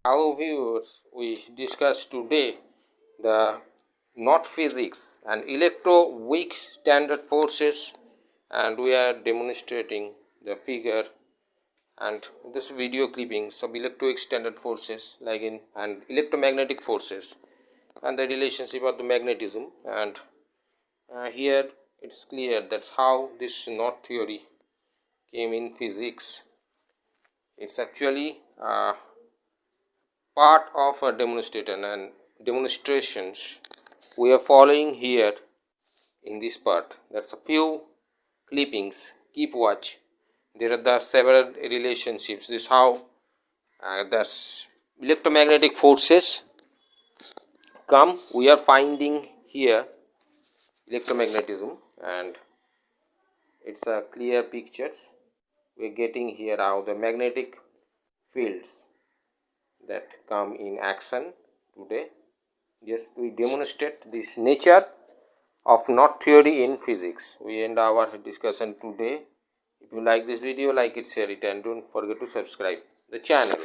Hello viewers, we discuss today the not physics and electroweak standard forces, and we are demonstrating the figure and this video clippings of electroweak standard forces like in and electromagnetic forces and the relationship of the magnetism. And here it's clear that's how this knot theory came in physics. It's actually part of a demonstration and demonstrations we are following here in this part. That's a few clippings. Keep watch. There are the several relationships. This is how the electromagnetic forces come. We are finding here electromagnetism, and it's a clear pictures. We're getting here how the magnetic fields that come in action today. Just we demonstrate this nature of knot theory in physics. We end our discussion today. If you like this video, like it, share it, and don't forget to subscribe the channel.